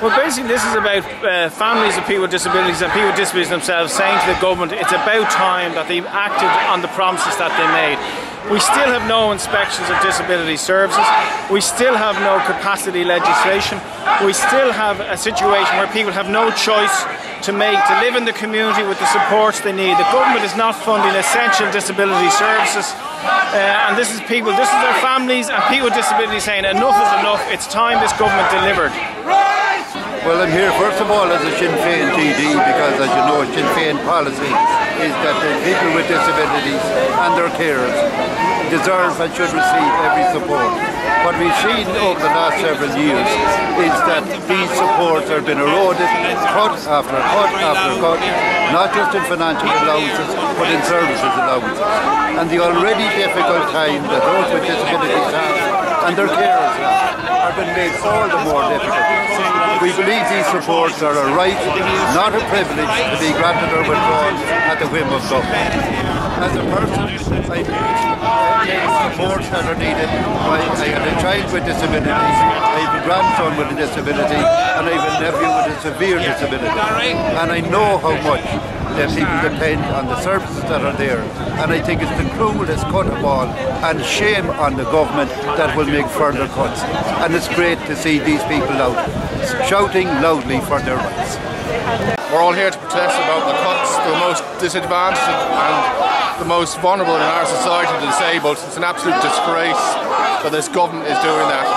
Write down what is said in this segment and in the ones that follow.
Well, basically this is about families of people with disabilities and people with disabilities themselves saying to the government it's about time that they've acted on the promises that they made. We still have no inspections of disability services. We still have no capacity legislation. We still have a situation where people have no choice to live in the community with the supports they need. The government is not funding essential disability services. And this is their families and people with disabilities saying enough is enough, it's time this government delivered. Well, I'm here first of all as a Sinn Féin TD because, as you know, Sinn Féin policy is that the people with disabilities and their carers deserve and should receive every support. What we've seen over the last several years is that these supports have been eroded, cut after cut after cut, not just in financial allowances, but in services allowances. And the already difficult time that those with disabilities have and their carers have been made all the more difficult. We believe these supports are a right, not a privilege, to be granted or withdrawn at the whim of government. As a person, I take supports that are needed. I have a child with disabilities, I have a grandson with a disability, and I have a nephew with a severe disability. And I know how much that people depend on the services that are there. And I think it's the cruelest cut of all, and shame on the government that will make further cuts. And it's great to see these people out shouting loudly for their rights. We're all here to protest about the cuts, the most disadvantaged and the most vulnerable in our society, the disabled. It's an absolute disgrace that this government is doing that.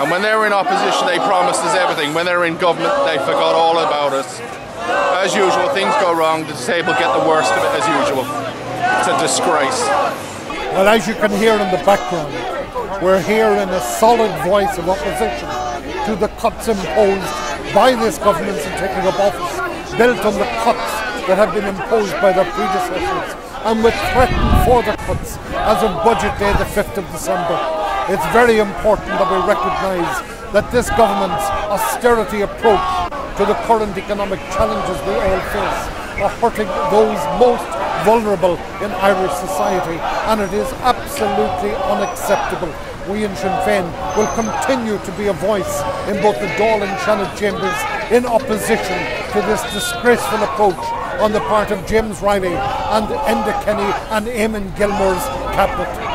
And when they were in opposition, they promised us everything. When they were in government, they forgot all about us. As usual, things go wrong, the disabled get the worst of it as usual. It's a disgrace. Well, as you can hear in the background, we're here in a solid voice of opposition to the cuts imposed by this government in taking up office, built on the cuts that have been imposed by their predecessors, and with threatened further cuts as of Budget Day the 5th of December. It's very important that we recognise that this government's austerity approach to the current economic challenges we all face are hurting those most vulnerable in Irish society, and it is absolutely unacceptable. We in Sinn Féin will continue to be a voice in both the Dáil and Shannon chambers in opposition to this disgraceful approach on the part of James Riley and Enda Kenny and Eamon Gilmore's cabinet.